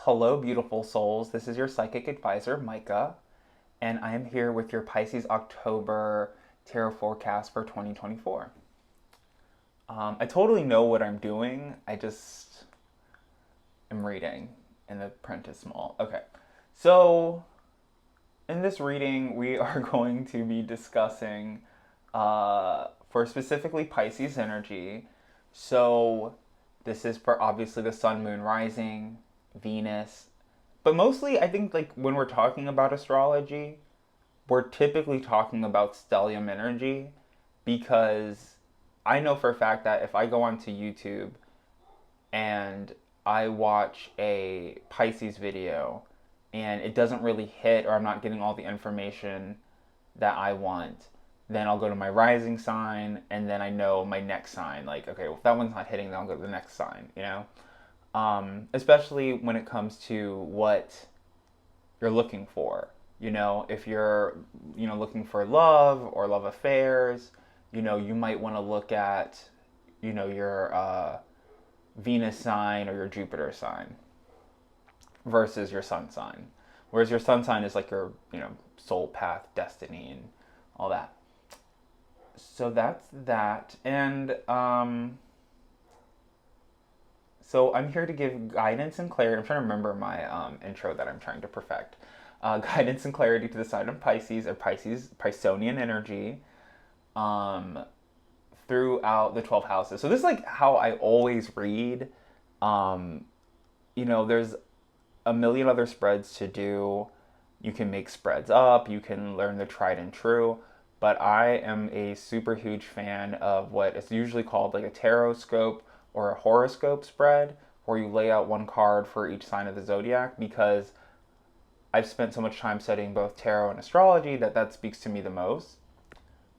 Hello, beautiful souls. This is your psychic advisor, Micah, and I am here with your Pisces October tarot forecast for 2024. I totally know what I'm doing. I just am reading, and the print is small. Okay, so in this reading, we are going to be discussing for specifically Pisces energy. So this is for obviously the sun, moon, rising, Venus. But mostly, I think like when we're talking about astrology, we're typically talking about stellium energy because I know for a fact that if I go onto YouTube and I watch a Pisces video and it doesn't really hit or I'm not getting all the information that I want, then I'll go to my rising sign and then I know my next sign. Like, okay, well, if that one's not hitting, then I'll go to the next sign, you know? Especially when it comes to what you're looking for. You know, if you're, looking for love or love affairs, you might want to look at, your Venus sign or your Jupiter sign versus your sun sign. Whereas your sun sign is like your, soul path, destiny, and all that. So that's that. And so I'm here to give guidance and clarity. I'm trying to remember my intro that I'm trying to perfect. Guidance and clarity to the sign of Pisces or Piscean energy um, throughout the 12 houses. So this is like how I always read. Um, there's a million other spreads to do. You can make spreads up, you can learn the tried and true. But I am a super huge fan of what is usually called like a tarot scope or a horoscope spread, where you lay out one card for each sign of the zodiac, because I've spent so much time studying both tarot and astrology that speaks to me the most.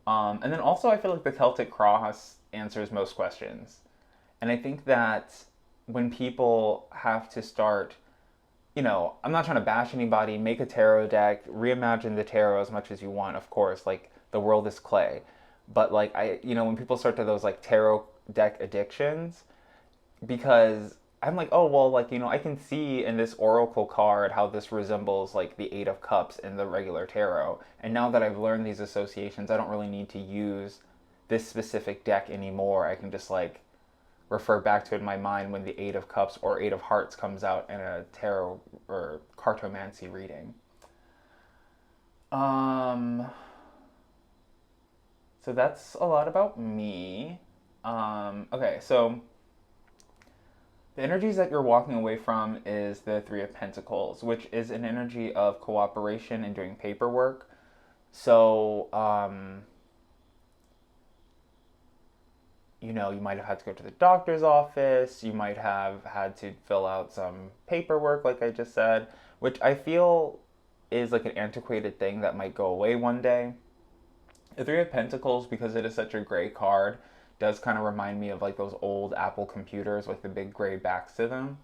And then also, I feel like the Celtic cross answers most questions. And I think that when people have to start, I'm not trying to bash anybody, make a tarot deck, reimagine the tarot as much as you want, of course, like the world is clay. But like, when people start to those like tarot deck addictions, because I'm like, oh, well, like, I can see in this oracle card how this resembles like the Eight of Cups in the regular tarot. And now that I've learned these associations, I don't really need to use this specific deck anymore. I can just like refer back to it in my mind when the Eight of Cups or Eight of Hearts comes out in a tarot or cartomancy reading. Um, so that's a lot about me. Okay, so the energies that you're walking away from is the Three of Pentacles, which is an energy of cooperation and doing paperwork. So, you might have had to go to the doctor's office. You might have had to fill out some paperwork, like I just said, which I feel is like an antiquated thing that might go away one day. The Three of Pentacles, because it is such a gray card, does kind of remind me of like those old Apple computers with the big gray backs to them.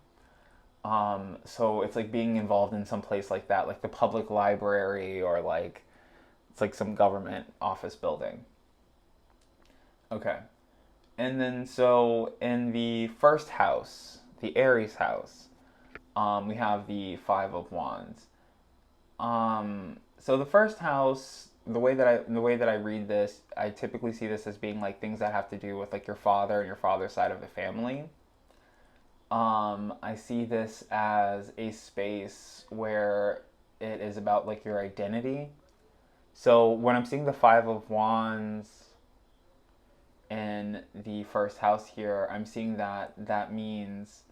So it's like being involved in some place like that, like the public library or like it's like some government office building. Okay. And then so in the first house, the Aries house, we have the Five of Wands. So the first house, the way that I read this, I typically see this as being like things that have to do with like your father and your father's side of the family. I see this as a space where it is about like your identity. So when I'm seeing the Five of Wands in the first house here, I'm seeing that means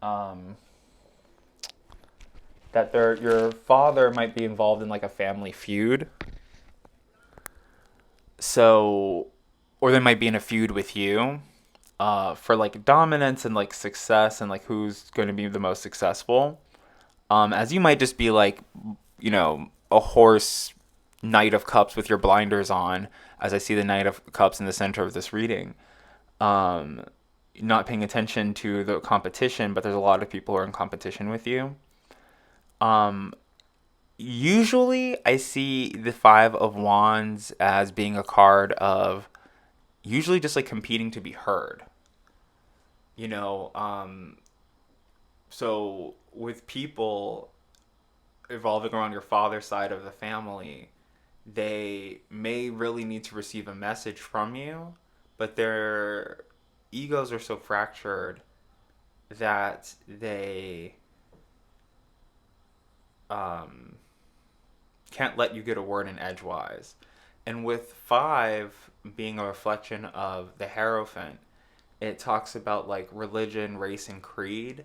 um, that your father might be involved in like a family feud. So, or they might be in a feud with you for like dominance and like success and like who's going to be the most successful. As you might just be like, a horse Knight of Cups with your blinders on, as I see the Knight of Cups in the center of this reading. Um, Not paying attention to the competition, but there's a lot of people who are in competition with you. Um, Usually, I see the Five of Wands as being a card of usually just like competing to be heard. You know, so with people evolving around your father's side of the family, they may really need to receive a message from you, but their egos are so fractured that they um, can't let you get a word in edgewise. And with five being a reflection of the Hierophant, it talks about like religion, race, and creed.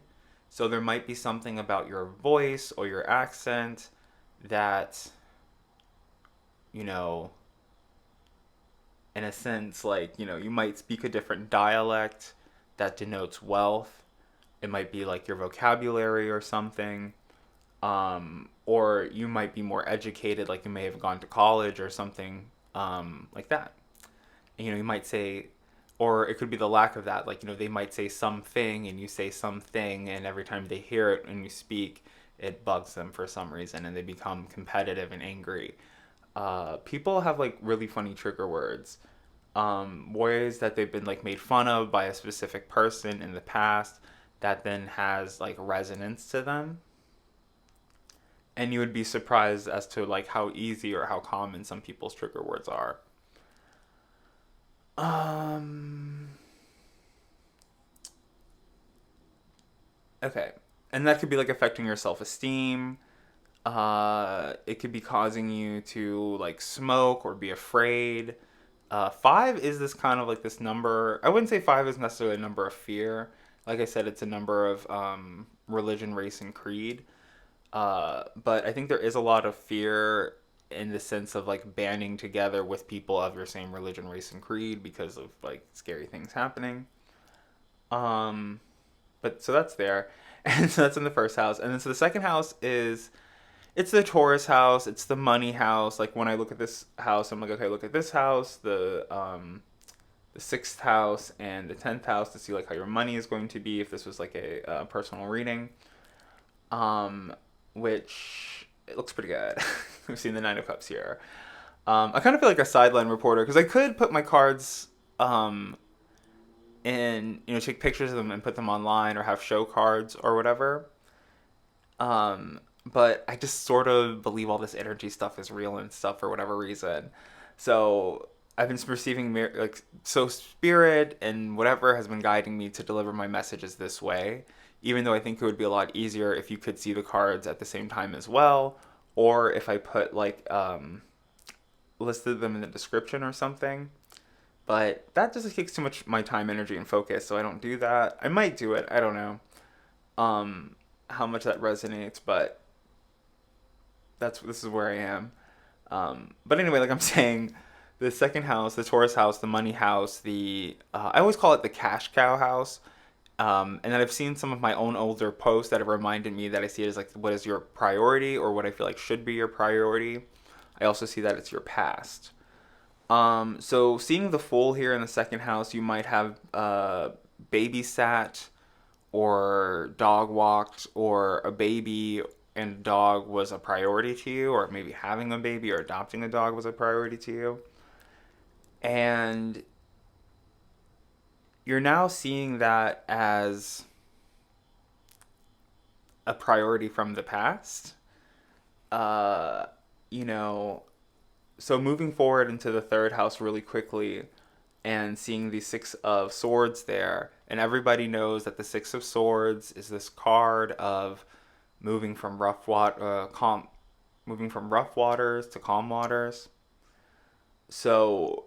So there might be something about your voice or your accent that, you know, in a sense, like, you might speak a different dialect that denotes wealth. It might be like your vocabulary or something. Or you might be more educated, like you may have gone to college or something like that. You might say, or it could be the lack of that. Like, they might say something and you say something, and every time they hear it and you speak, it bugs them for some reason and they become competitive and angry. People have like really funny trigger words, ways that they've been like made fun of by a specific person in the past that then has like resonance to them. And you would be surprised as to like how easy or how common some people's trigger words are. Um, okay. And that could be like affecting your self esteem. It could be causing you to like smoke or be afraid. Five is this kind of like this number. I wouldn't say five is necessarily a number of fear. Like I said, it's a number of religion, race, and creed. But I think there is a lot of fear in the sense of like banding together with people of your same religion, race, and creed because of like scary things happening. Um, but so that's there, and so that's in the first house, and then so the second house is it's the Taurus house, it's the money house. Like when I look at this house, I'm like, okay, look at this house, the sixth house and the 10th house to see like how your money is going to be if this was like a personal reading. Um, which it looks pretty good. We've seen the Nine of Cups here. I kind of feel like a sideline reporter because I could put my cards and take pictures of them and put them online or have show cards or whatever. But I just sort of believe all this energy stuff is real and stuff for whatever reason. So I've been receiving like so spirit and whatever has been guiding me to deliver my messages this way. Even though I think it would be a lot easier if you could see the cards at the same time as well, or if I put like listed them in the description or something. But that just takes too much my time, energy, and focus, so I don't do that. I might do it. I don't know how much that resonates, but this is where I am. But anyway, like I'm saying, the second house, the Taurus house, the money house, the I always call it the cash cow house. And then I've seen some of my own older posts that have reminded me that I see it as like what is your priority or what I feel like should be your priority. I also see that it's your past. So seeing the Fool here in the second house, you might have babysat or dog walked or a baby and dog was a priority to you, or maybe having a baby or adopting a dog was a priority to you. And you're now seeing that as a priority from the past. Uh, you know, so moving forward into the third house really quickly and seeing the Six of Swords there, and everybody knows that the Six of Swords is this card of moving from moving from rough waters to calm waters. So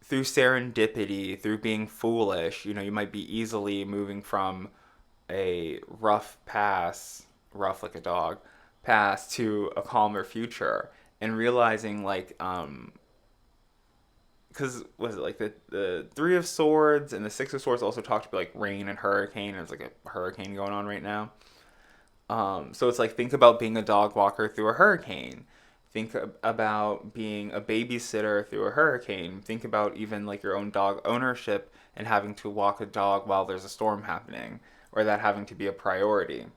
through serendipity, through being foolish, you might be easily moving from a rough like a dog, past to a calmer future, and realizing like because was it like the Three of Swords and the Six of Swords also talked about like rain and hurricane, and it's like a hurricane going on right now. So it's like think about being a dog walker through a hurricane. Think about being a babysitter through a hurricane. Think about even like your own dog ownership and having to walk a dog while there's a storm happening, or that having to be a priority.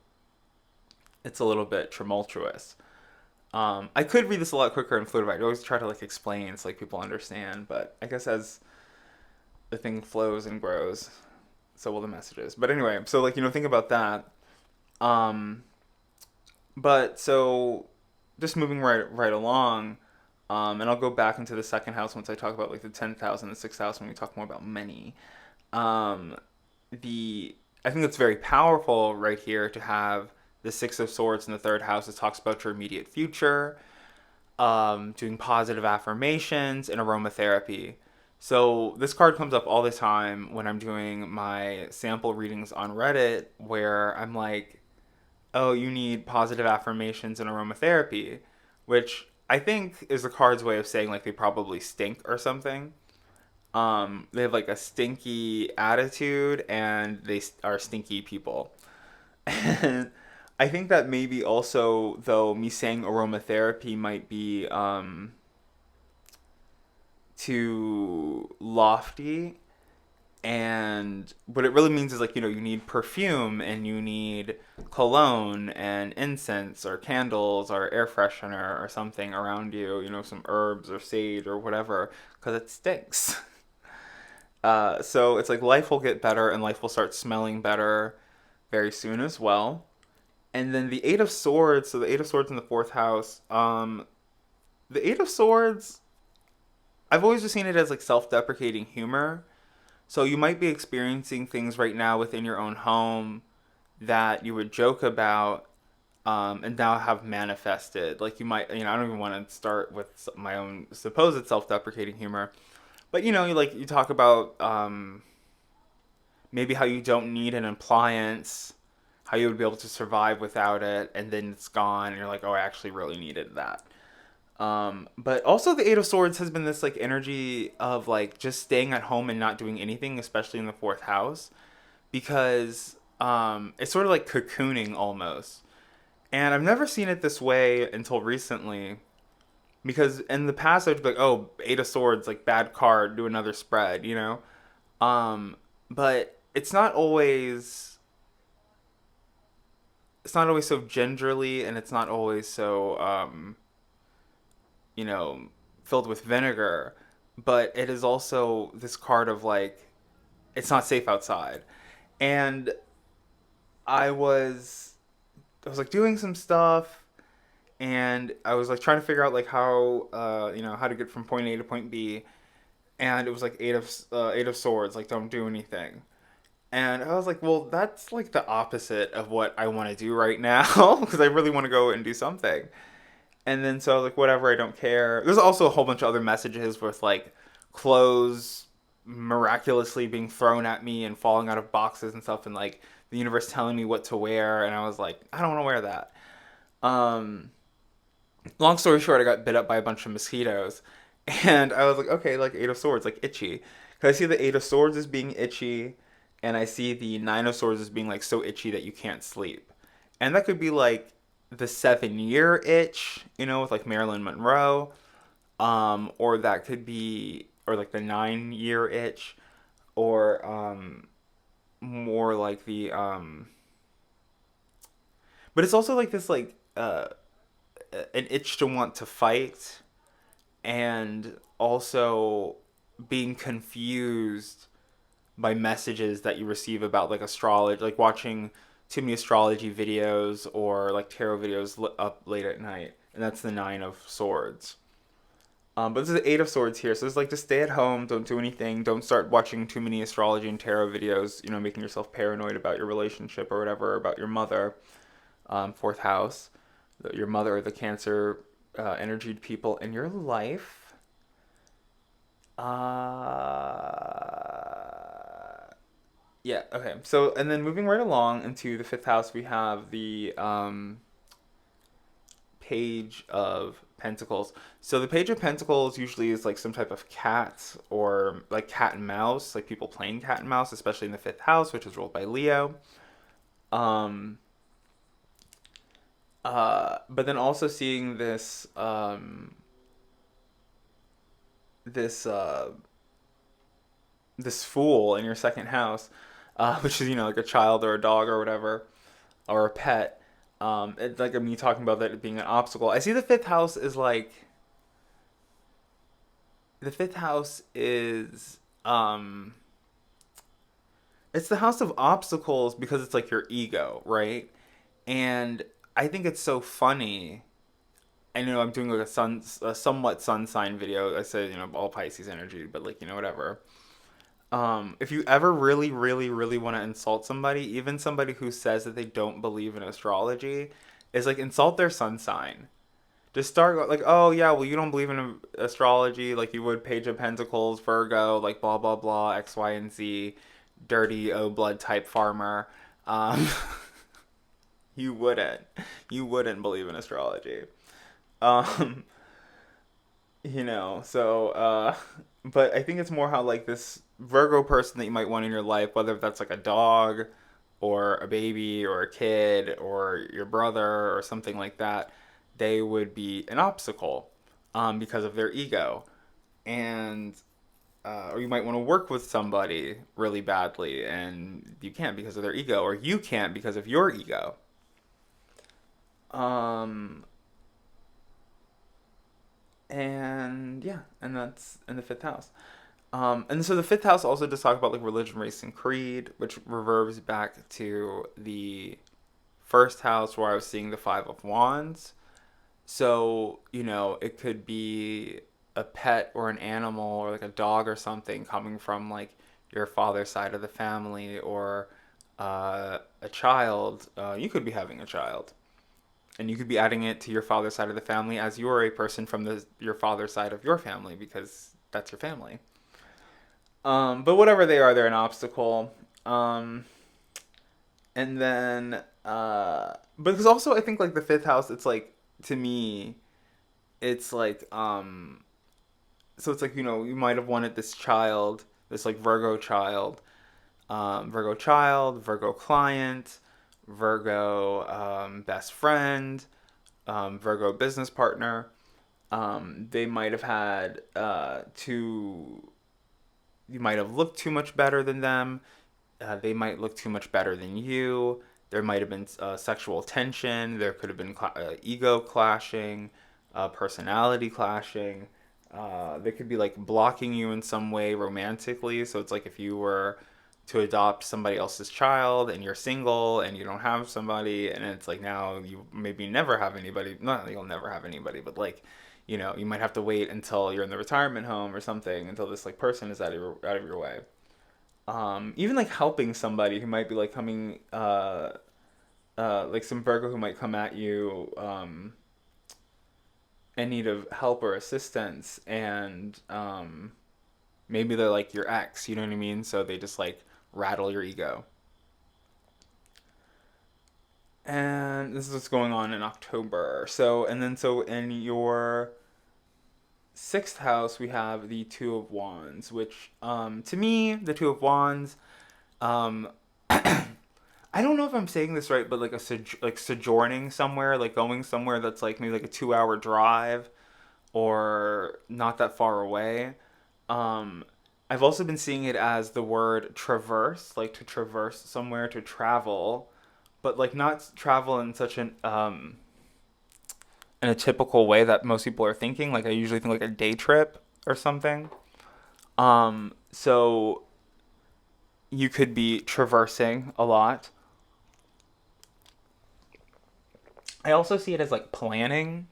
It's a little bit tumultuous. I could read this a lot quicker and fluid. I always try to like explain so like people understand, but I guess as the thing flows and grows, so will the messages. But anyway, so like think about that. Um, but so just moving right along, and I'll go back into the second house once I talk about like the 10th house and the 6th house when we talk more about money. Um, the I think it's very powerful right here to have the 6 of Swords in the third house. It talks about your immediate future, doing positive affirmations and aromatherapy. So this card comes up all the time when I'm doing my sample readings on Reddit, where I'm like, "Oh, you need positive affirmations and aromatherapy," which I think is the card's way of saying like they probably stink or something. They have like a stinky attitude and they are stinky people. And I think that maybe also, though, me saying aromatherapy might be too lofty. And what it really means is like, you need perfume and you need cologne and incense or candles or air freshener or something around you, some herbs or sage or whatever, because it stinks. So it's like life will get better and life will start smelling better very soon as well. And then the Eight of Swords, so the Eight of Swords in the fourth house. The Eight of Swords, I've always just seen it as like self-deprecating humor. So you might be experiencing things right now within your own home that you would joke about, and now have manifested. Like you might, I don't even want to start with my own supposed self-deprecating humor, but you talk about maybe how you don't need an appliance, how you would be able to survive without it, and then it's gone, and you're like, oh, I actually really needed that. But also the Eight of Swords has been this like energy of like just staying at home and not doing anything, especially in the fourth house, because it's sort of like cocooning almost. And I've never seen it this way until recently, because in the past I'd be like, oh, Eight of Swords, like bad card, do another spread. Um, but it's not always so gingerly, and it's not always so you know, filled with vinegar, but it is also this card of like it's not safe outside. And I was I was like doing some stuff, and I was like trying to figure out like how how to get from point A to point B, and it was like Eight of Swords, like don't do anything. And I was like, well, that's like the opposite of what I want to do right now because I really want to go and do something. And then so I was like, whatever, I don't care. There's also a whole bunch of other messages with like clothes miraculously being thrown at me and falling out of boxes and stuff, and like the universe telling me what to wear, and I was like, I don't want to wear that. Um, Long story short, I got bit up by a bunch of mosquitoes, and I was like, okay, like Eight of Swords, like itchy. Cause I see the Eight of Swords as being itchy, and I see the Nine of Swords as being like so itchy that you can't sleep, and that could be like the 7 year itch, with like Marilyn Monroe, or that could be, or like the 9 year itch, or more like the but it's also like this like an itch to want to fight, and also being confused by messages that you receive about like astrology, like watching too many astrology videos or like tarot videos up late at night, and that's the Nine of Swords. But this is the Eight of Swords here, so it's like just stay at home, don't do anything, don't start watching too many astrology and tarot videos, making yourself paranoid about your relationship or whatever, about your mother. Fourth house, your mother or the Cancer energied people in your life. Yeah, okay. So, and then moving right along into the fifth house, we have the Page of Pentacles. So, the Page of Pentacles usually is like some type of cat or like cat and mouse, like people playing cat and mouse, especially in the fifth house, which is ruled by Leo. Um, but then also seeing this this fool in your second house, which is like a child or a dog or whatever, or a pet. It's like me talking about that being an obstacle. I see the fifth house is it's the house of obstacles because it's like your ego, right? And I think it's so funny. I know I'm doing like a somewhat sun sign video. I said, all Pisces energy, but like, whatever. If you ever really, really, really want to insult somebody, even somebody who says that they don't believe in astrology, is like insult their sun sign. Just start like, oh yeah, well you don't believe in astrology like you would Page of Pentacles, Virgo, like blah blah blah, X, Y, and Z, dirty O blood type farmer. Um, you wouldn't, you wouldn't believe in astrology. Um, but I think it's more how like this Virgo person that you might want in your life, whether that's like a dog or a baby or a kid or your brother or something like that, they would be an obstacle because of their ego. And or you might want to work with somebody really badly and you can't because of their ego, or you can't because of your ego. Um, and yeah, and that's in the fifth house. And so the fifth house also does talk about like religion, race, and creed, which reverbs back to the first house where I was seeing the Five of Wands. So, it could be a pet or an animal or like a dog or something coming from like your father's side of the family, or a child. You could be having a child. And you could be adding it to your father's side of the family as you're a person from your father's side of your family because that's your family. But whatever they are, they're an obstacle. And then, because also I think like the fifth house, it's like, to me, it's like, so it's like, you might have wanted this child, this like Virgo child, Virgo client, Virgo best friend, Virgo business partner. They might have had you might have looked too much better than them. They might look too much better than you. There might have been sexual tension. There could have been ego clashing, personality clashing. They could be like blocking you in some way romantically. So it's like if you were to adopt somebody else's child and you're single and you don't have somebody, and it's like now you maybe never have anybody. Not that you'll never have anybody, but like, you might have to wait until you're in the retirement home or something until this like person is out of your way. Even like helping somebody who might be like coming, like some Virgo who might come at you in need of help or assistance, and maybe they're like your ex, you know what I mean? So they just like rattle your ego. And this is what's going on in October. So in your sixth house, we have the Two of Wands, which to me, the Two of Wands, um, I don't know if I'm saying this right, but like like sojourning somewhere, like going somewhere that's like maybe like a 2 hour drive or not that far away. Um, I've also been seeing it as the word traverse, like to traverse somewhere, to travel, but like not travel in such an in a typical way that most people are thinking. Like I usually think like a day trip or something. So you could be traversing a lot. I also see it as like planning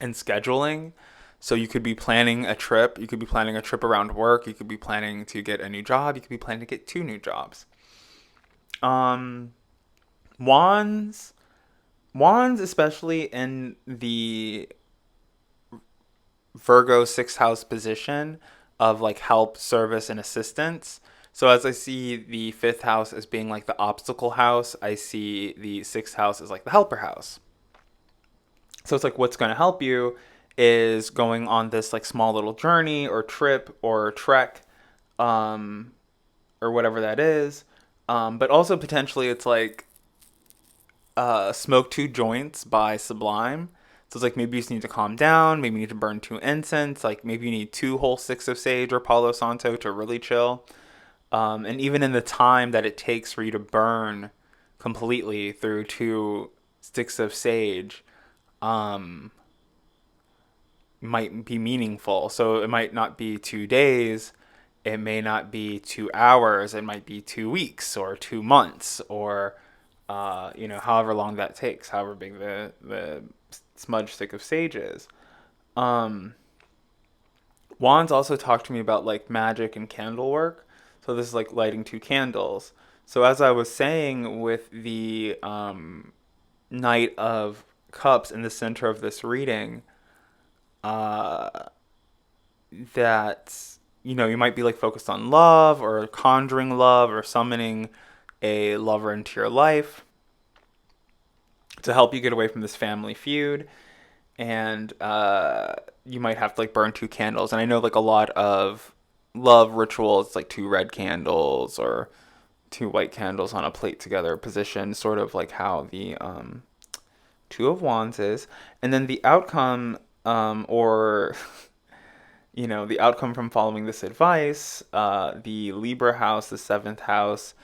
and scheduling. So you could be planning a trip. You could be planning a trip around work. You could be planning to get a new job. You could be planning to get two new jobs. Um, wands, wands, especially in the Virgo sixth house position of like help, service, and assistance. So as I see the fifth house as being like the obstacle house, I see the sixth house as like the helper house. So it's like what's going to help you is going on this like small little journey or trip or trek, um, or whatever that is. But also potentially it's like Smoke Two Joints by Sublime. So it's like maybe you just need to calm down. Maybe you need to burn two incense. Like maybe you need two whole sticks of sage or Palo Santo to really chill. And even in the time that it takes for you to burn completely through two sticks of sage, um, might be meaningful. So it might not be 2 days. It may not be 2 hours. It might be 2 weeks or 2 months or however long that takes, however big the smudge stick of sage is. Um, Wands also talk to me about like magic and candle work. So this is like lighting two candles. So as I was saying with the Knight of Cups in the center of this reading, uh, that you might be like focused on love or conjuring love or summoning a lover into your life to help you get away from this family feud. And you might have to like burn two candles. And I know like a lot of love rituals, like two red candles or two white candles on a plate together position, sort of like how the Two of Wands is. And then the outcome, or the outcome from following this advice, the Libra house, the seventh house,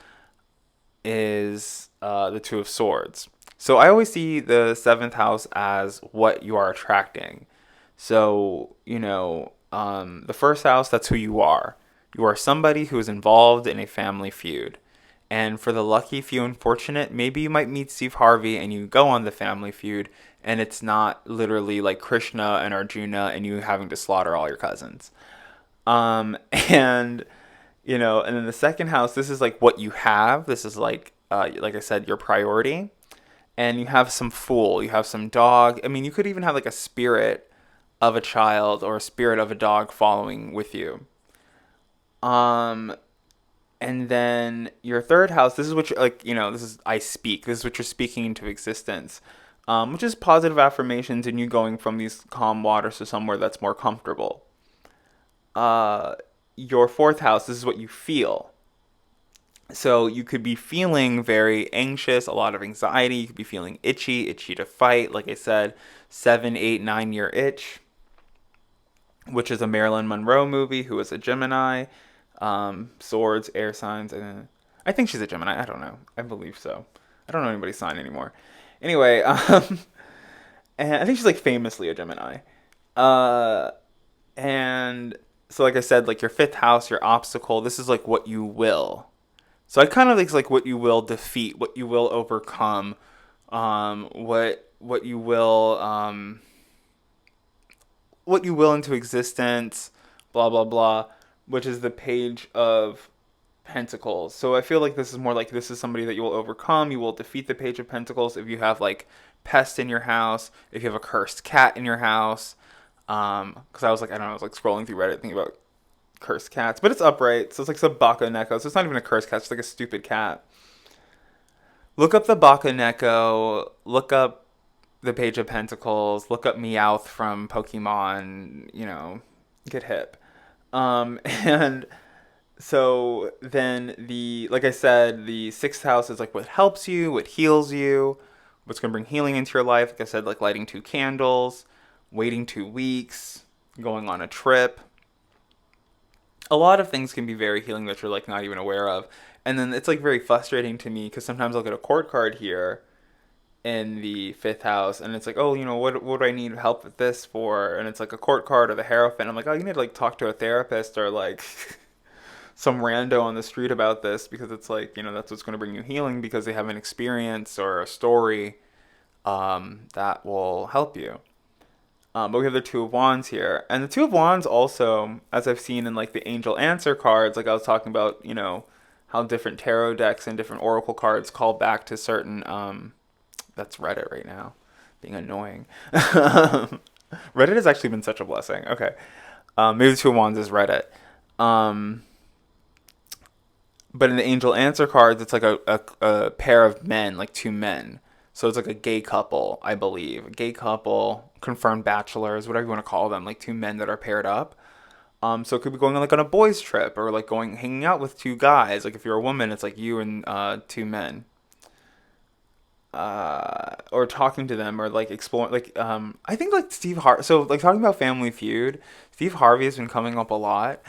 is the Two of Swords. So I always see the seventh house as what you are attracting. So, the first house, that's who you are. You are somebody who is involved in a family feud. And for the lucky few and fortunate, maybe you might meet Steve Harvey and you go on the family feud, and it's not literally like Krishna and Arjuna and you having to slaughter all your cousins. And and then the second house, this is like what you have. This is like I said, your priority. And you have some fool, you have some dog. I mean, you could even have like a spirit of a child or a spirit of a dog following with you. Um, and then your third house, this is what you're like, this is I speak. This is what you're speaking into existence. Which is positive affirmations and you going from these calm waters to somewhere that's more comfortable. Uh, your fourth house, this is what you feel. So you could be feeling very anxious, a lot of anxiety. You could be feeling itchy to fight. Like I said, 7, 8, 9 year itch, which is a Marilyn Monroe movie. Who was a Gemini, swords, air signs, and I think she's a Gemini. I don't know. I believe so. I don't know anybody's sign anymore. Anyway, and I think she's like famously a Gemini. Uh, and so like I said, like your fifth house, your obstacle. This is like what you will. So I kind of think it's like what you will defeat, what you will overcome, what you will into existence, blah blah blah, which is the Page of Pentacles. So I feel like this is more like this is somebody that you will overcome. You will defeat the Page of Pentacles if you have like pests in your house, if you have a cursed cat in your house. Because I was like, I don't know, I was like scrolling through Reddit thinking about cursed cats, but it's upright, so it's like some Baka Neko, so it's not even a cursed cat, it's like a stupid cat. Look up the Baka Neko, look up the Page of Pentacles, look up Meowth from Pokemon, get hip. And so then like I said, the sixth house is like what helps you, what heals you, what's going to bring healing into your life. Like I said, like lighting two candles, waiting 2 weeks, going on a trip. A lot of things can be very healing that you're like not even aware of. And then it's like very frustrating to me because sometimes I'll get a court card here in the fifth house and it's like, oh, what do I need help with this for? And it's like a court card or the Hierophant. I'm like, oh, you need to like talk to a therapist or like some rando on the street about this because it's like, that's what's going to bring you healing because they have an experience or a story that will help you. But we have the Two of Wands here. And the Two of Wands also, as I've seen in like the Angel Answer cards, like I was talking about, how different tarot decks and different oracle cards call back to certain, that's Reddit right now, being annoying. Reddit has actually been such a blessing. Okay. Maybe the Two of Wands is Reddit. But in the Angel Answer cards, it's like a pair of men, like two men. So it's like a gay couple, I believe. A gay couple, confirmed bachelors, whatever you want to call them, like two men that are paired up. So it could be going on like on a boys trip or like hanging out with two guys. Like if you're a woman, it's like you and two men. Or talking to them or like exploring like I think like Steve Harvey. So like talking about Family Feud, Steve Harvey has been coming up a lot,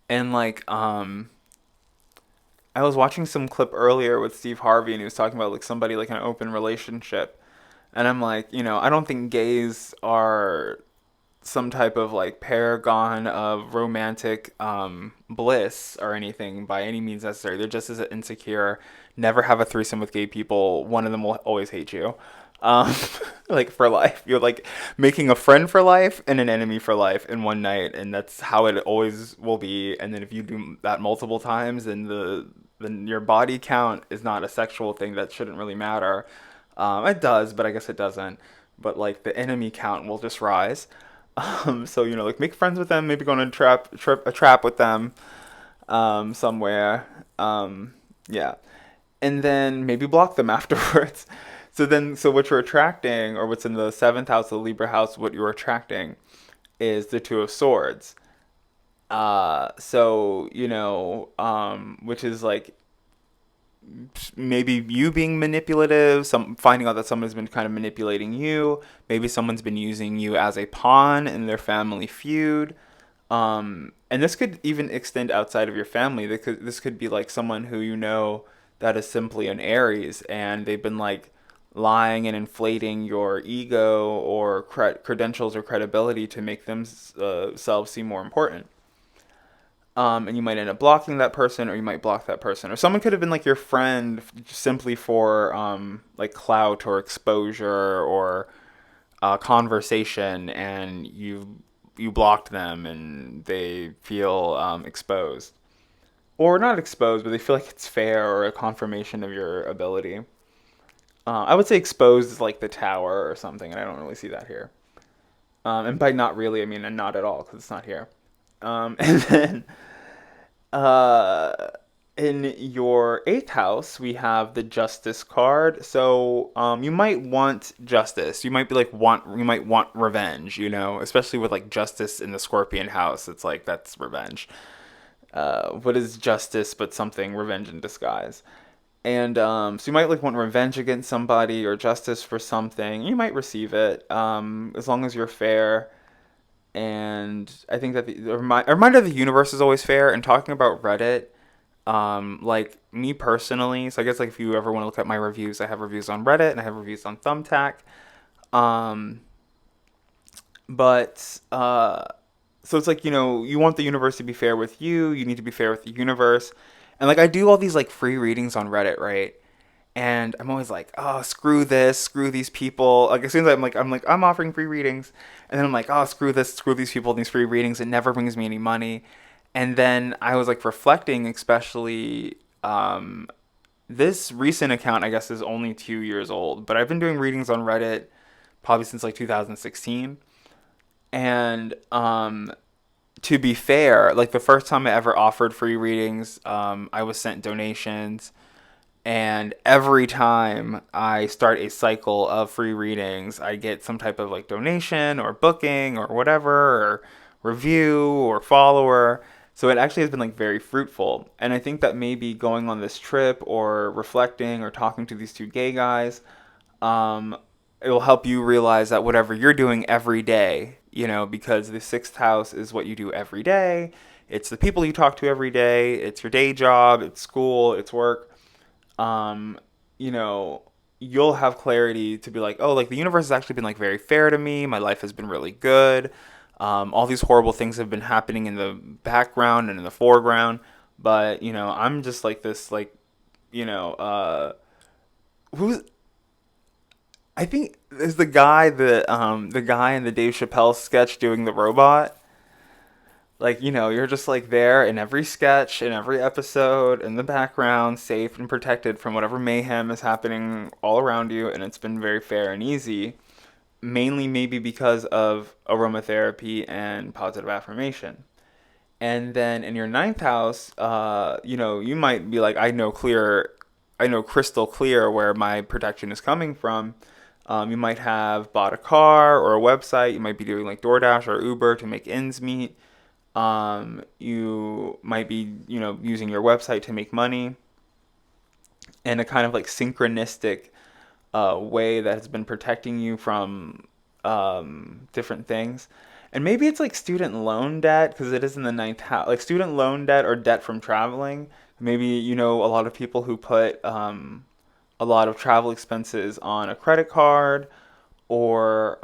and like I was watching some clip earlier with Steve Harvey and he was talking about like somebody like an open relationship. And I'm like, I don't think gays are some type of like paragon of romantic bliss or anything by any means necessary. They're just as insecure. Never have a threesome with gay people. One of them will always hate you. Um, like for life. You're like making a friend for life and an enemy for life in one night, and that's how it always will be. And then if you do that multiple times, then your body count is not a sexual thing that shouldn't really matter. It does, but I guess it doesn't. But like the enemy count will just rise. So like make friends with them, maybe go on a trap with them, somewhere. Yeah, and then maybe block them afterwards. So what you're attracting, or what's in the seventh house, the Libra house, what you're attracting is the Two of Swords. Which is like maybe you being manipulative, some finding out that someone's been kind of manipulating you. Maybe someone's been using you as a pawn in their family feud. And this could even extend outside of your family. This could be like someone who that is simply an Aries, and they've been like lying and inflating your ego or credentials or credibility to make themselves seem more important. And you might end up blocking that person, or you might block that person, or someone could have been like your friend simply for like clout or exposure or conversation, and you blocked them, and they feel exposed, or not exposed, but they feel like it's fair or a confirmation of your ability. I would say exposed is like the tower or something, and I don't really see that here. And by not really, I mean not at all, because it's not here. And then uh, in your eighth house, we have the Justice card. So you might want justice. You might be like You might want revenge. Especially with like Justice in the Scorpion house. It's like that's revenge. What is justice but something revenge in disguise? And so you might like want revenge against somebody or justice for something. You might receive it as long as you're fair. And I think that a reminder of the universe is always fair. And talking about Reddit, like me personally, so I guess like if you ever want to look at my reviews, I have reviews on Reddit and I have reviews on Thumbtack. Um, but so it's like you want the universe to be fair with you. You need to be fair with the universe. And like I do all these like free readings on Reddit, right? And I'm always like, oh, screw this, screw these people. Like as soon as I'm offering free readings, and then I'm like, oh, screw this, screw these people, these free readings. It never brings me any money. And then I was like reflecting, especially this recent account, I guess, is only 2 years old, but I've been doing readings on Reddit probably since like 2016. And to be fair, like the first time I ever offered free readings, I was sent donations. And every time I start a cycle of free readings, I get some type of like donation or booking or whatever, or review or follower. So it actually has been like very fruitful. And I think that maybe going on this trip or reflecting or talking to these two gay guys, um, it will help you realize that whatever you're doing every day, because the sixth house is what you do every day. It's the people you talk to every day. It's your day job. It's school. It's work. um, you know, you'll have clarity to be like, oh, like the universe has actually been like very fair to me. My life has been really good. All these horrible things have been happening in the background and in the foreground, but I'm just like this, like, you know, who's I think is the guy in the Dave Chappelle sketch doing the robot. Like, you're just like there in every sketch, in every episode, in the background, safe and protected from whatever mayhem is happening all around you, and it's been very fair and easy. Mainly maybe because of aromatherapy and positive affirmation. And then in your ninth house, you might be like, I know crystal clear where my protection is coming from. You might have bought a car or a website. You might be doing like DoorDash or Uber to make ends meet. You might be, using your website to make money in a kind of like synchronistic way that has been protecting you from different things. And maybe it's like student loan debt because it is in the ninth house, like student loan debt or debt from traveling. Maybe a lot of people who put a lot of travel expenses on a credit card, or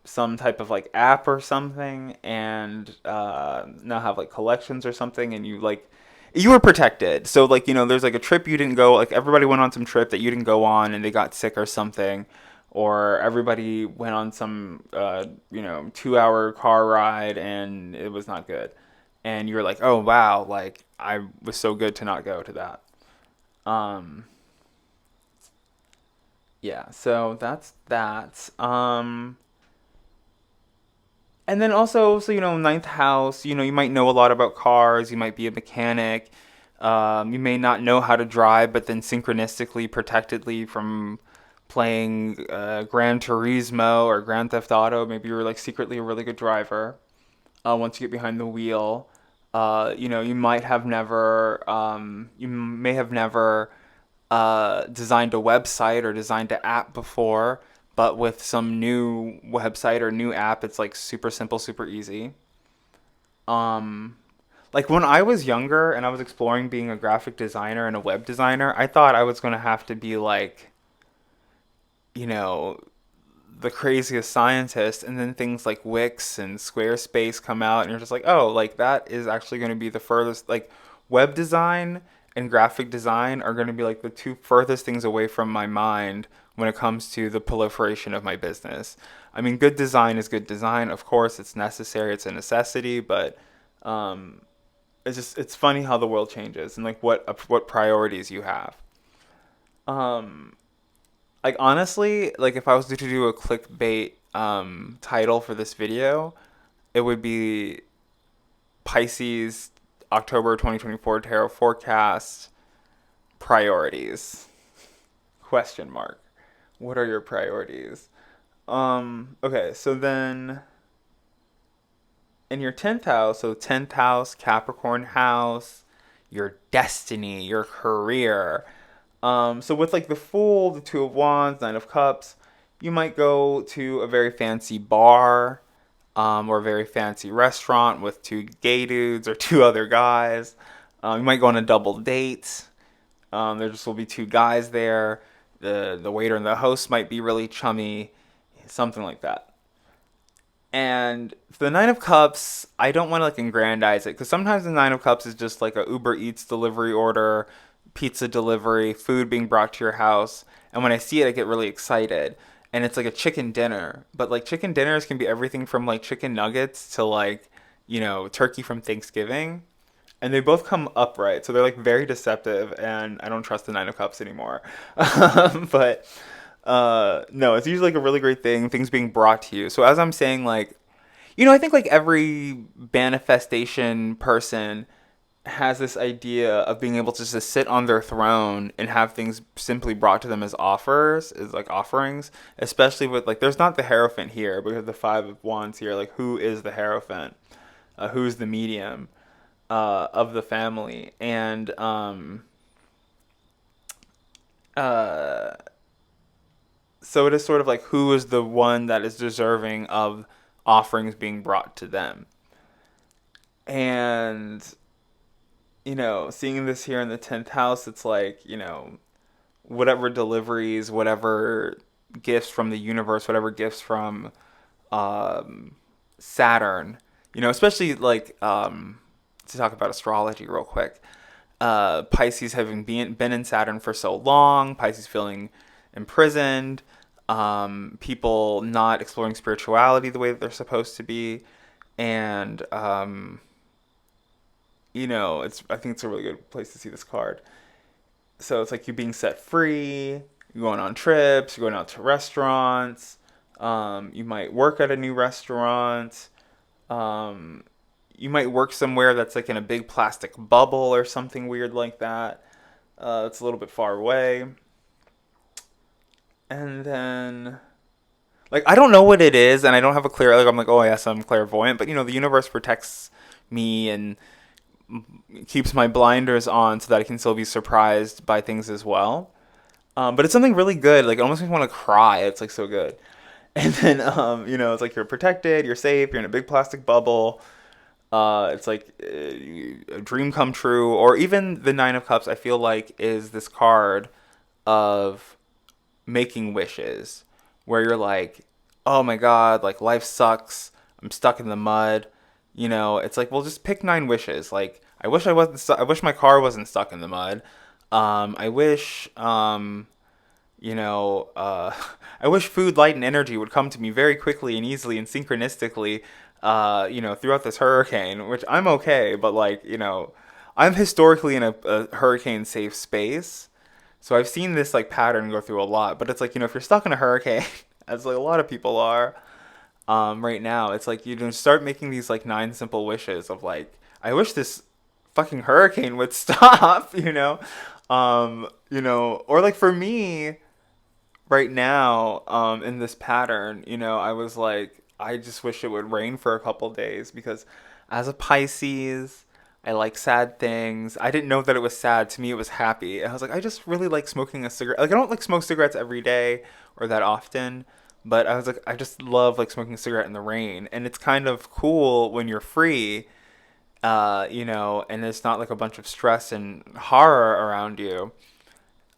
some type of like app or something, and now have like collections or something, and you were protected. So like there's like a trip you didn't go. Like everybody went on some trip that you didn't go on, and they got sick or something, or everybody went on some 2 hour car ride and it was not good, and you're like, oh wow, like I was so good to not go to that. Um, yeah, so that's that. And then also, so ninth house, you might know a lot about cars. You might be a mechanic. You may not know how to drive, but then synchronistically, protectedly from playing Gran Turismo or Grand Theft Auto, maybe you're like secretly a really good driver. Once you get behind the wheel, you may have never designed a website or designed an app before, but with some new website or new app, it's like super simple, super easy. Um, like when I was younger and I was exploring being a graphic designer and a web designer, I thought I was gonna have to be like, you know, the craziest scientist, and then things like Wix and Squarespace come out, and you're just like, oh, like that is actually going to be the furthest. Like web design and graphic design are going to be like the two furthest things away from my mind when it comes to the proliferation of my business. I mean, good design is good design. Of course, it's necessary, it's a necessity, but um, it's funny how the world changes and like what priorities you have. Um, like honestly, like if I was to do a clickbait title for this video, it would be Pisces October 2024 tarot forecast priorities. Question mark. What are your priorities? Okay, so then in your 10th house, so 10th house, Capricorn house, your destiny, your career. So with like the Fool, the Two of Wands, Nine of Cups, you might go to a very fancy bar, or a very fancy restaurant with two gay dudes or two other guys. You might go on a double date. There just will be two guys there. The waiter and the host might be really chummy, something like that. And for the Nine of Cups, I don't want to like aggrandize it because sometimes the Nine of Cups is just like a Uber Eats delivery order, pizza delivery, food being brought to your house. And when I see it, I get really excited. And it's like a chicken dinner. But like chicken dinners can be everything from like chicken nuggets to like, turkey from Thanksgiving. And they both come upright. So they're like very deceptive. And I don't trust the Nine of Cups anymore. But no, it's usually like a really great thing, things being brought to you. So as I'm saying, like, I think like every manifestation person has this idea of being able to just sit on their throne and have things simply brought to them as offers, as like offerings, especially with like, there's not the Hierophant here, but we have the Five of Wands here. Like, who is the Hierophant? Who's the medium of the family? And uh, so it is sort of like who is the one that is deserving of offerings being brought to them. And seeing this here in the 10th house, it's like, whatever deliveries, whatever gifts from the universe, whatever gifts from um, Saturn, especially like to talk about astrology real quick. Pisces having been in Saturn for so long, Pisces feeling imprisoned, people not exploring spirituality the way that they're supposed to be, and it's I think it's a really good place to see this card. So it's like you being set free, you're going on trips, you're going out to restaurants. You might work at a new restaurant. Um, you might work somewhere that's like in a big plastic bubble or something weird like that. It's a little bit far away. And then, like, I don't know what it is, and I don't have a clear, like, I'm like, oh, yes, I'm clairvoyant, but, the universe protects me and keeps my blinders on so that I can still be surprised by things as well. But it's something really good. Like, it almost makes me want to cry. It's, like, so good. And then, it's like you're protected, you're safe, you're in a big plastic bubble. It's like a dream come true. Or even the Nine of Cups, I feel like, is this card of making wishes, where you're like, oh my God, like life sucks. I'm stuck in the mud. It's like, well, just pick 9 wishes. Like, I wish I wasn't. I wish my car wasn't stuck in the mud. I wish, you know, uh, I wish food, light, and energy would come to me very quickly and easily and synchronistically, throughout this hurricane, which I'm okay, but like, I'm historically in a hurricane safe space. So I've seen this like pattern go through a lot, but it's like, if you're stuck in a hurricane, as like a lot of people are, right now, it's like start making these like 9 simple wishes of like, I wish this fucking hurricane would stop, or like for me, right now, in this pattern, I was like, I just wish it would rain for a couple days because as a Pisces, I like sad things. I didn't know that it was sad. To me, it was happy. And I was like, I just really like smoking a cigarette. Like, I don't like smoke cigarettes every day or that often, but I was like, I just love like smoking a cigarette in the rain. And it's kind of cool when you're free, and it's not like a bunch of stress and horror around you,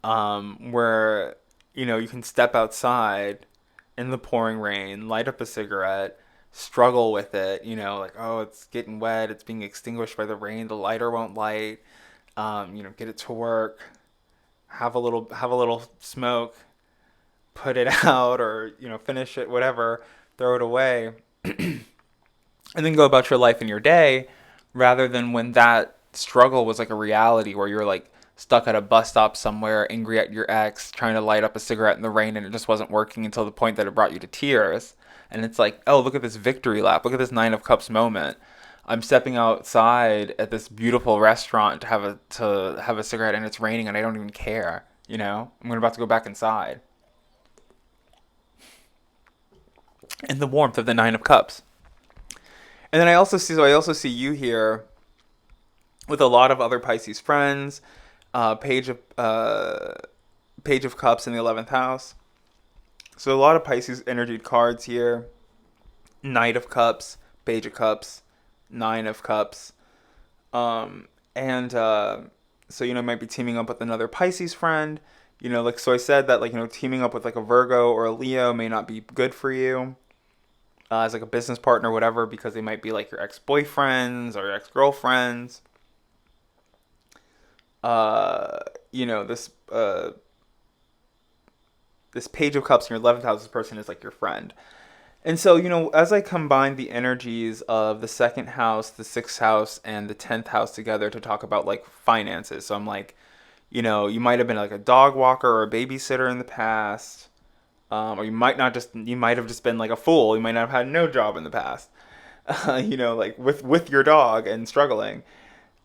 where you can step outside in the pouring rain, light up a cigarette, struggle with it. Like, oh, it's getting wet, it's being extinguished by the rain, the lighter won't light. Get it to work, have a little smoke, put it out, or finish it, whatever, throw it away, and then go about your life and your day, rather than when that struggle was like a reality where you're like stuck at a bus stop somewhere, angry at your ex, trying to light up a cigarette in the rain, and it just wasn't working until the point that it brought you to tears. And it's like, oh, look at this victory lap. Look at this 9 of Cups moment. I'm stepping outside at this beautiful restaurant to have a cigarette, and it's raining, and I don't even care. I'm about to go back inside. And the warmth of the 9 of Cups. And then I also see you here with a lot of other Pisces friends. Page of Cups in the 11th house. So a lot of Pisces energy cards here. Knight of Cups, Page of Cups, 9 of Cups. And so might be teaming up with another Pisces friend. Like, so I said that, like, teaming up with like a Virgo or a Leo may not be good for you, as like a business partner or whatever, because they might be like your ex-boyfriends or your ex-girlfriends. uh you know this uh this Page of Cups in your 11th house, this person is like your friend. And so, as I combine the energies of the second house, the sixth house, and the 10th house together to talk about like finances, so I'm like, you might have been like a dog walker or a babysitter in the past, or you might have just been like a fool. You might not have had no job in the past, like with your dog and struggling.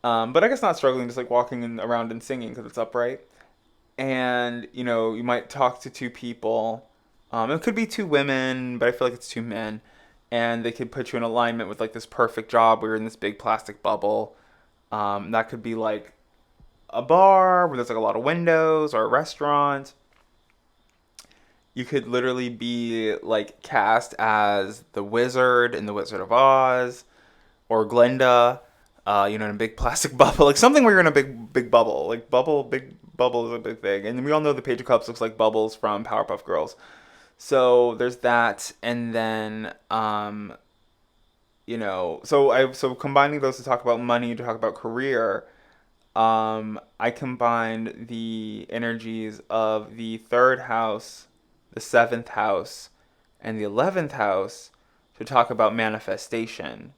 But I guess not struggling, just like walking around and singing because it's upright. And you might talk to 2 people. It could be 2 women, but I feel like it's 2 men, and they could put you in alignment with like this perfect job where you're in this big plastic bubble. That could be like a bar where there's like a lot of windows, or a restaurant. You could literally be like cast as the wizard in the Wizard of Oz, or Glinda, in a big plastic bubble, like something where you're in a big bubble, like big bubble is a big thing, and we all know the Page of Cups looks like Bubbles from Powerpuff Girls. So there's that, and then so combining those to talk about money, to talk about career. I combined the energies of the third house, the seventh house, and the 11th house to talk about manifestation.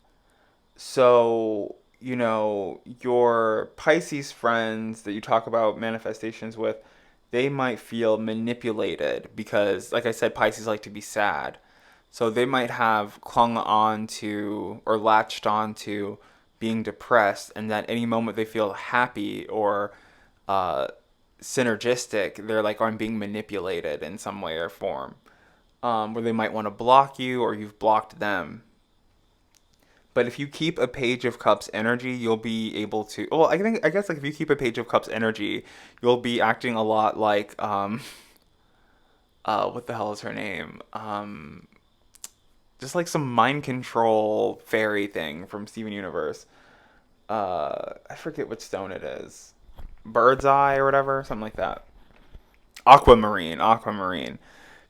So, your Pisces friends that you talk about manifestations with, they might feel manipulated because, like I said, Pisces like to be sad. So they might have clung on to or latched on to being depressed, and that any moment they feel happy or uh, synergistic, they're like, oh, I'm being manipulated in some way or form. Where they might want to block you, or you've blocked them. But if you keep a Page of Cups energy, you'll be able to. Well, I guess like if you keep a Page of Cups energy, you'll be acting a lot like what the hell is her name? Just like some mind control fairy thing from Steven Universe. I forget which stone it is. Bird's Eye or whatever, something like that. Aquamarine.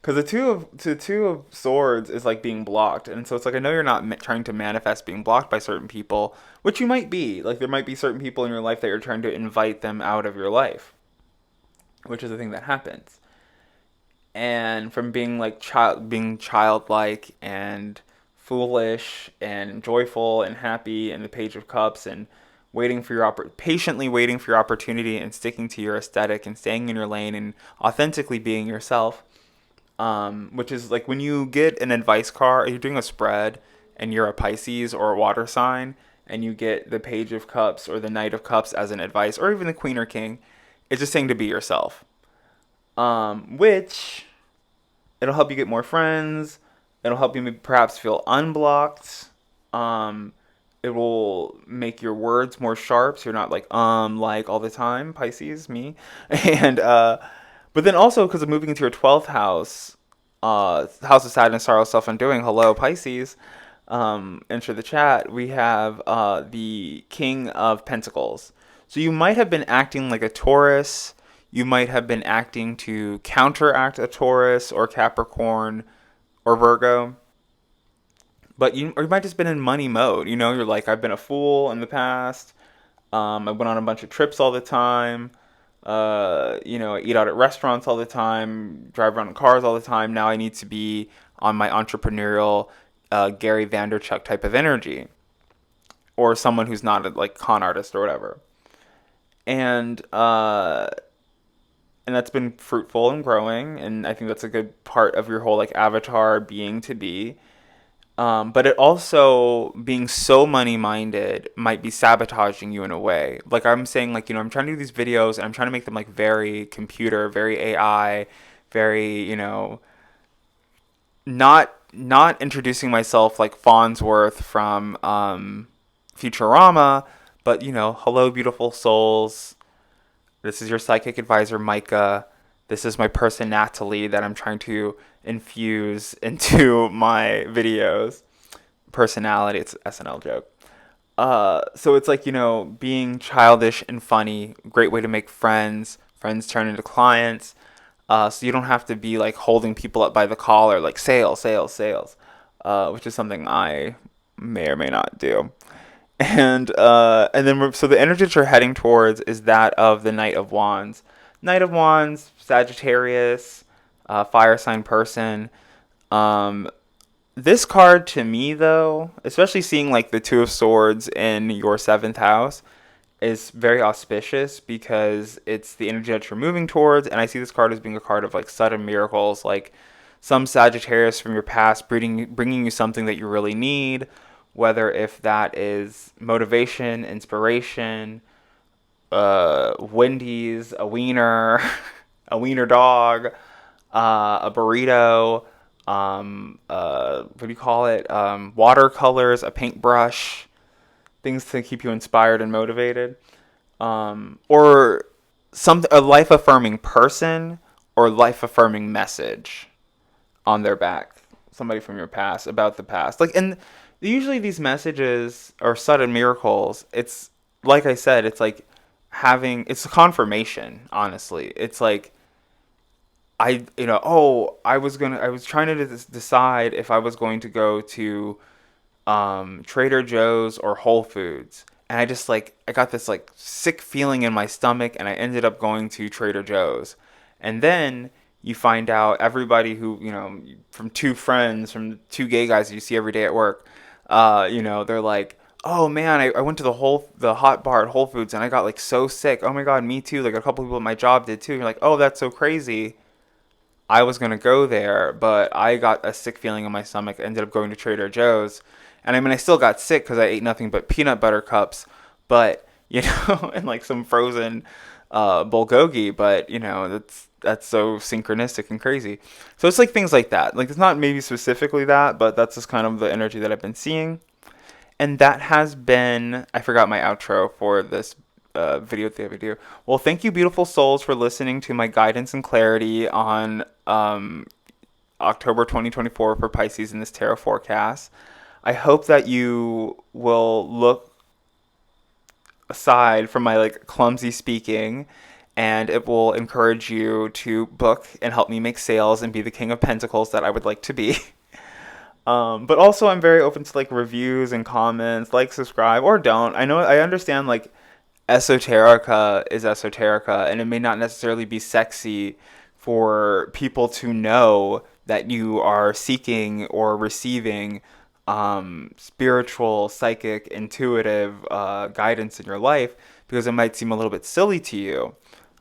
Because the two of swords is like being blocked, and so it's like I know you're not trying to manifest being blocked by certain people, which you might be. Like there might be certain people in your life that you're trying to invite them out of your life, which is the thing that happens. And from being like being childlike and foolish and joyful and happy, and the Page of Cups, and patiently waiting for your opportunity and sticking to your aesthetic and staying in your lane and authentically being yourself, which is like when you get an advice card, you're doing a spread, and you're a Pisces or a water sign, and you get the Page of Cups or the Knight of Cups as an advice, or even the Queen or King. It's just saying to be yourself, which it'll help you get more friends. It'll help you perhaps feel unblocked. Um, it will make your words more sharp, so you're not like all the time, Pisces, me. And but then also because of moving into your 12th house, house of sadness, sorrow, self undoing. Hello, Pisces. Enter the chat. We have the King of Pentacles. So you might have been acting like a Taurus. You might have been acting to counteract a Taurus or Capricorn or Virgo. Or you might just been in money mode. You're like, I've been a fool in the past. I went on a bunch of trips all the time. I eat out at restaurants all the time, drive around in cars all the time. Now I need to be on my entrepreneurial Gary Vanderchuck type of energy, or someone who's not a like con artist or whatever. And and that's been fruitful and growing, and I think that's a good part of your whole like avatar being to be. But it also being so money minded might be sabotaging you in a way. Like I'm saying, like I'm trying to do these videos and I'm trying to make them like very computer, very AI, very not introducing myself like Farnsworth from Futurama, but hello beautiful souls. This is your psychic advisor, Micah. This is my person, Natalie, that I'm trying to infuse into my videos. Personality, it's an SNL joke. So it's like, being childish and funny, great way to make friends. Friends turn into clients. So you don't have to be like holding people up by the collar, like sales, sales, sales, which is something I may or may not do. And then so the energy that you're heading towards is that of the Knight of Wands. Knight of Wands, Sagittarius, fire sign person. Um, this card to me though, especially seeing like the Two of Swords in your seventh house, is very auspicious because it's the energy that you're moving towards. And I see this card as being a card of like sudden miracles, like some Sagittarius from your past bringing you something that you really need, whether if that is motivation, inspiration, Wendy's, a wiener, a wiener dog, a burrito, what do you call it? Watercolors, a paintbrush, things to keep you inspired and motivated, or a life affirming person or life affirming message on their back. Somebody from your past about the past, and usually these messages are sudden miracles. It's like I said, it's like it's a confirmation. Honestly, it's like I was trying to decide if I was going to go to Trader Joe's or Whole Foods, and I got this like sick feeling in my stomach, and I ended up going to Trader Joe's. And then you find out everybody who from from two gay guys that you see every day at work, they're like, oh man, I went to the hot bar at Whole Foods and I got like so sick. Oh my god, me too. Like a couple people at my job did too. And you're like, oh, that's so crazy. I was gonna go there, but I got a sick feeling in my stomach. Ended up going to Trader Joe's, and I mean, I still got sick because I ate nothing but peanut butter cups, but and like some frozen bulgogi. But that's so synchronistic and crazy. So it's like things like that. Like it's not maybe specifically that, but that's just kind of the energy that I've been seeing. And that has been, I forgot my outro for this video. Well, thank you, beautiful souls, for listening to my guidance and clarity on October 2024 for Pisces in this tarot forecast. I hope that you will look aside from my like clumsy speaking and it will encourage you to book and help me make sales and be the king of pentacles that I would like to be. But also I'm very open to like reviews and comments, like, subscribe, or don't. I understand like esoterica is esoterica, and it may not necessarily be sexy for people to know that you are seeking or receiving spiritual, psychic, intuitive guidance in your life, because it might seem a little bit silly to you.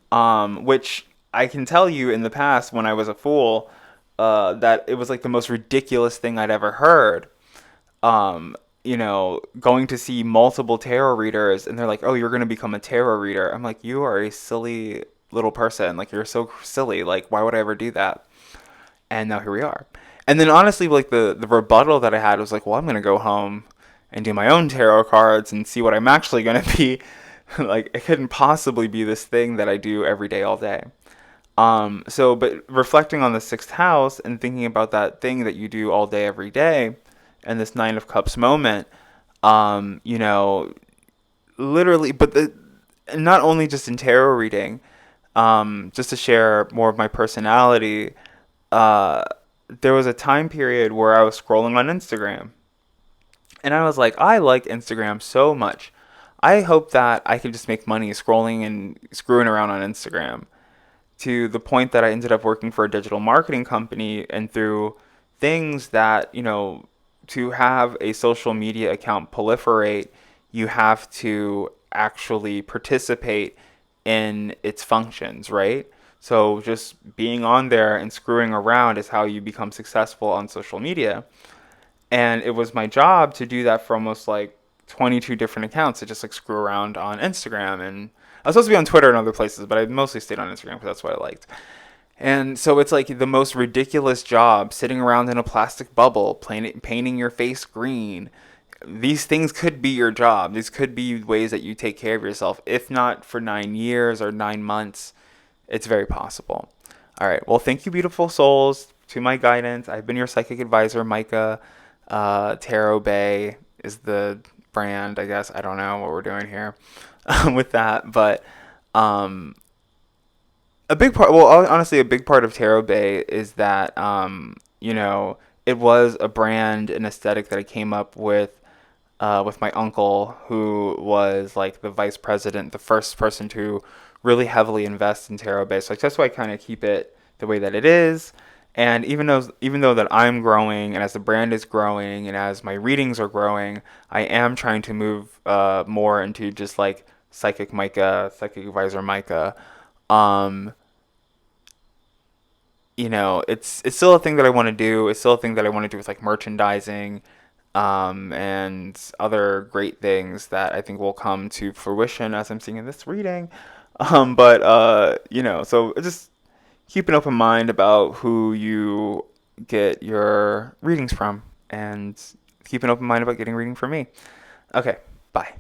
Which I can tell you in the past when I was a fool, that it was like the most ridiculous thing I'd ever heard. Um, going to see multiple tarot readers and they're like, "Oh, you're going to become a tarot reader." I'm like, "You are a silly little person. Like, you're so silly. Like, why would I ever do that?" And now here we are. And then honestly, like the rebuttal that I had was like, "Well, I'm going to go home and do my own tarot cards and see what I'm actually going to be." Like, it couldn't possibly be this thing that I do every day, all day. But reflecting on the sixth house and thinking about that thing that you do all day, every day, and this Nine of Cups moment, um, you know, literally, not only just in tarot reading, just to share more of my personality, uh, there was a time period where I was scrolling on Instagram, and I was like, I like Instagram so much. I hope that I could just make money scrolling and screwing around on Instagram, to the point that I ended up working for a digital marketing company. And through things that, to have a social media account proliferate, you have to actually participate in its functions, right? So just being on there and screwing around is how you become successful on social media. And it was my job to do that for almost like 22 different accounts, to just like screw around on Instagram. And I was supposed to be on Twitter and other places, but I mostly stayed on Instagram because that's what I liked. And so it's like the most ridiculous job, sitting around in a plastic bubble, painting your face green. These things could be your job. These could be ways that you take care of yourself. If not for 9 years or 9 months, it's very possible. All right. Well, thank you, beautiful souls, to my guidance. I've been your psychic advisor, Micah. Tarot Bay is the brand, I guess. I don't know what we're doing here with that. But um, a big part, well, honestly, a big part of Tarot Bay is that, it was a brand, an aesthetic that I came up with my uncle, who was like the vice president, the first person to really heavily invest in tarot base. Like, that's why I kind of keep it the way that it is. And even though that I'm growing, and as the brand is growing, and as my readings are growing, I am trying to move more into just like psychic Micah, psychic advisor Micah. Um, it's still a thing that I want to do. It's still a thing that I want to do with like merchandising, and other great things that I think will come to fruition as I'm seeing in this reading. So just keep an open mind about who you get your readings from, and keep an open mind about getting reading from me. Okay, bye.